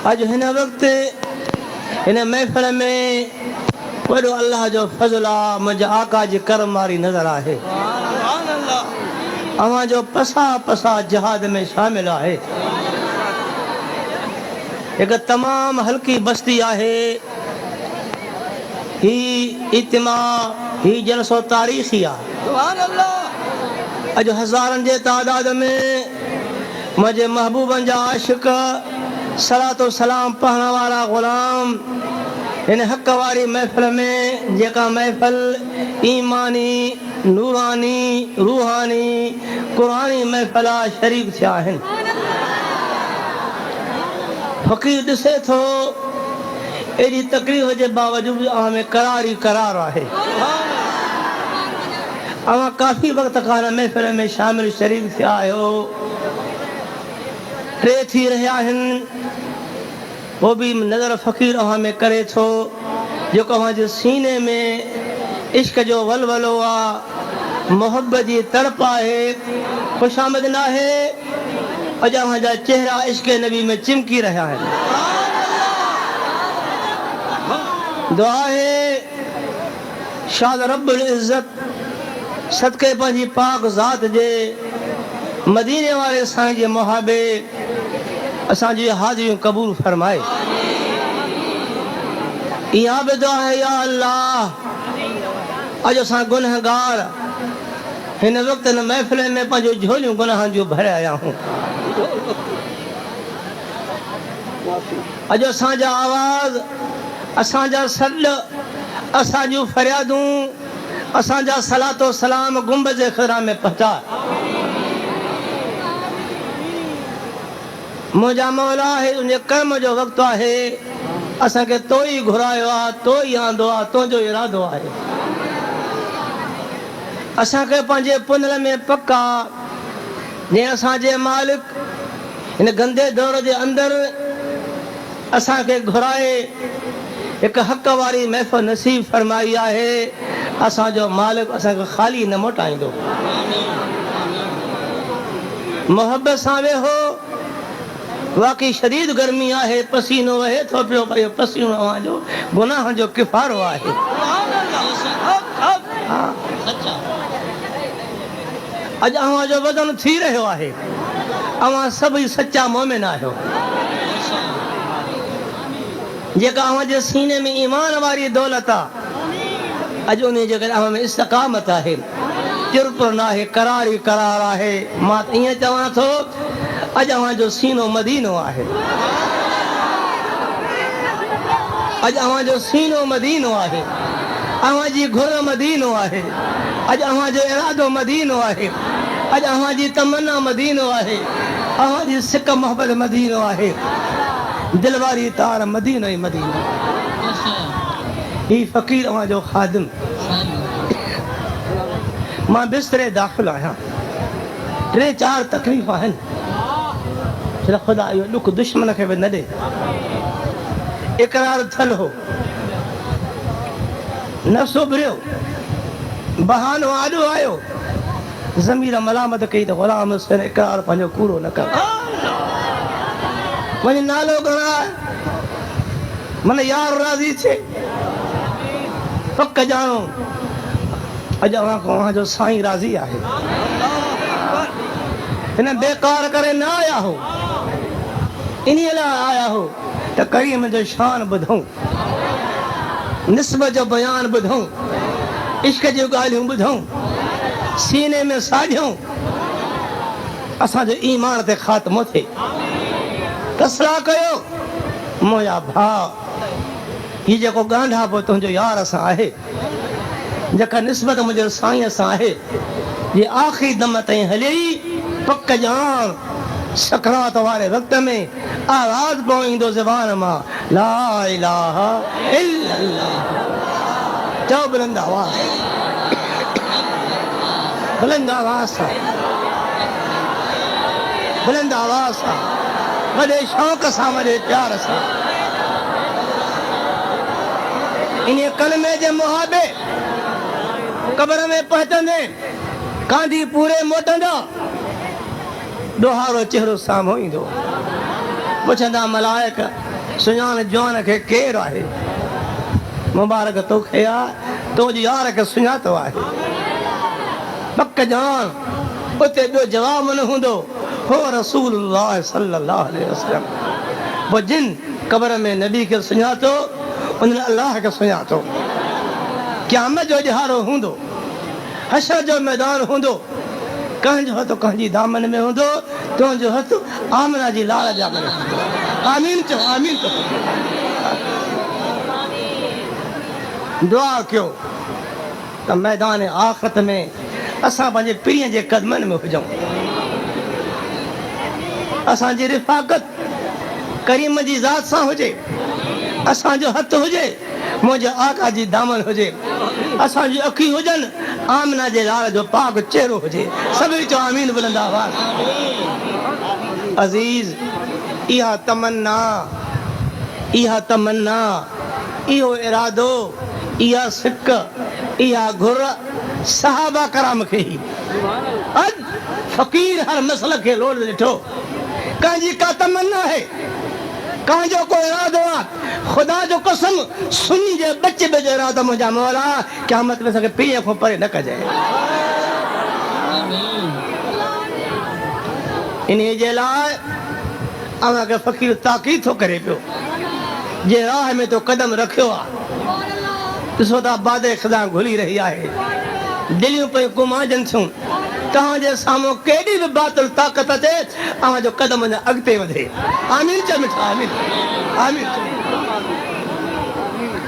अज हिन वक्त हिन महफ़िल में वॾो अल्लाह जो फज़ल आहे, मुंहिंजे आका जी करम वारी नज़र आहे। अवां जो पसा पसा जहाद में शामिल आहे। एक तमाम हल्की बस्ती आहे। ही इज्तिमा ही जलसो तारीख़ी आहे। अज हज़ारनि जे तादाद में मुंहिंजे महबूबनि जा आशिक़ सलातो सलाम पढ़ण वारा ग़ुलाम हिन हक़ वारी महफ़िल में, जेका महफ़िल ईमानी नूरानी रूहानी क़ुरानी महफ़िल आहे, शरीक थिया आहिनि। फ़क़ीर ॾिसे थो एॾी तकलीफ़ जे बावजूद अवां में करार ई करार आहे। अवां काफ़ी वक़्त खां महफ़िल में शामिल शरीक थिया आहियो। टे थी रहिया आहिनि। वो भी नज़र फ़क़ीर अवां में करे थो, जेको अवां जे सीने में इश्क जो वलवलो आहे, मोहब्बत जी तड़प आहे, ख़ुशामद न आहे। अॼु अवां जा चेहरा इश्क नबी में चिमकी रहिया आहिनि। दुआ है शाद रब्बुल इज़्ज़त सदके पंहिंजी पाक ज़ात जे मदीने वारे साईं जे मुहाबे असांजी हाज़िरियूं क़बूल फरमाए। इहा बि दुआ है, या अल्लाह अॼु असां गुनहगार हिन वक़्त हिन महफ़िल में पंहिंजूं झोलियूं गुनाहनि जूं भरे आया आहियूं। अॼु असांजा आवाज़, असांजा सॾ, असांजूं फरियादूं, असांजा सलातो सलाम गुंबज़ ख़िज़रा में पहुचा। मुंहिंजा मौला आहे, तुंहिंजे कर्म जो वक़्तु आहे। असांखे तो ई घुरायो आहे, तो ई आंदो आहे, तुंहिंजो इरादो आहे। असांखे पंहिंजे पुनल में पका जीअं असांजे मालिक हिन गंदे दौर जे अंदरि असांखे घुराए हिकु हक़ वारी महफ़िल नसीब फरमाई आहे। असांजो मालिक असांखे ख़ाली न मोटाईंदो। मोहब्बत सां वेहो। वाकई शदीद गर्मी आहे, पसीनो वहे थो पियो, पर पसीनो अवां जो गुनाह जो किफ़ारो आहे। अॼु अवां जो बदन थी रहियो आहे। अवां सभई सच्चा मोमिन आहियो। जेका अवां जे सीने में ईमान वारी दौलत आहे, अॼु उन जे करे अवां में इस्तक़ामत आहे, चुरपुर न आहे, करार ई करार आहे। मां त ईअं चवां थो, अॼु अवां जो सीनो मदीनो आहे। अॼु अवां जो सीनो मदीनो आहे। अवां जी घुर मदीनो आहे। अॼु अवां जो इरादो मदीनो आहे। अॼु अवां जी तमन्ना मदीनो आहे। अवां जी सिक मोहब्बत मदीनो आहे। दिल वारी तार मदीनो ई मदीनो। ही फ़क़ीर अवां जो ख़ादिम। मां बिस्तरे दाख़िल आहियां। 3-4 तकलीफ़ आहिनि। ख़ुदा इहो ॾुख दुश्मन खे बि न ॾे। इक़रार थियल हो, न सुभरियो, बहानो आॾो आयो, ज़मीर मलामत कई त ग़ुलाम हुसैन इक़रार पंहिंजो पूरो न कर। वञी नालो घणाए, मन यार राज़ी थिए। पक ॼाणो अॼु अवां जो साईं राज़ी आहे। हिन बेकार करे न आया हो, इन लाइ आया हो त करीम जो शान ॿुधूं, निस्बत जो बयान ॿुधूं, इश्क जूं ॻाल्हियूं ॿुधूं, सीने में साॼूं, असांजो ईमान ते ख़ात्मो थिए। तसला कयो मुंहिंजा भाउ, हीउ जेको ॻांढा पोइ तुंहिंजो यार सां आहे, जेका निस्बत मुंहिंजे साईं सां आहे, जे आख़िरी दम ताईं हले ई पक ॼाण सकरात वारे वक़्त में आवाज़ पवंदो ज़बान मां, ला इलाहा इल्लल्लाह। चओ बुलंद आवाज़, बुलंद आवाज़ सां, बुलंद आवाज़ सां, वॾे शौक़ सां, वॾे प्यार सां। इन कलमे जे मुहाबे कब्र में पहुचंदे कांधी पूरे मोटंदा, ॾोहारो चेहरो साम्हूं ईंदो। पुछंदा मलाइक सुञाण जवान खे केरु आहे मुबारक तोखे आहे तो जी यार खे सुञातो आहे पक ॼाण उते ॿियो जवाब न हूंदो हो रसूलुल्लाह सल्लल्लाहु अलैहि वसल्लम वो जिन क़ब्र में नबी खे सुञातो उन अल्लाह खे सुञातो क़यामत जो ॾिहाड़ो हूंदो हशर जो मैदान हूंदो कंहिंजो हथ कंहिंजी दामन में हूंदो तुंहिंजो हथ आमना जी लाल जा में आमीन चओ आमीन चओ दुआ कयो त मैदान आख़िरत में असां पंहिंजे पीढ़ीअ जे क़दमनि में हुजूं असांजी रिफ़ाक़त करीम जी ज़ात सां हुजे असांजो हथ हुजे मुंहिंजे आका जी दामन हुजे असांजी अखियूं हुजनि आमना जे लाल जो पाक चेहरो हुजे सभई चओ आमीन बुलंद आवाज़ अज़ीज़ इहा तमन्ना इहो इरादो इहा सिक इहा घुर सहाबा कराम खे ही अॼु फ़क़ीर हर मसल खे लोड़ ॾिठो कंहिंजी का तमन्ना है कंहिंजो को इरादो आहे ख़ुदा जो कसम सुन्नी जे बचे जो इरादो मुंहिंजा मौला क़यामत में सके पीढ़ीअ खां परे न कजे इन जे लाइ अव्हांखे फ़क़ीर ताक़ीद थो करे पियो जे राह में तो कदम रखियो आहे ॾिसो था बादे ख़ुदा घुली रही आहे दिलियूं पियूं कुमाजनि थियूं तव्हांजे साम्हूं केॾी बि बातिल ताक़त अचे तव्हांजो कदम अञा अॻिते वधे आमीन चओ मिठा आमीन आमीन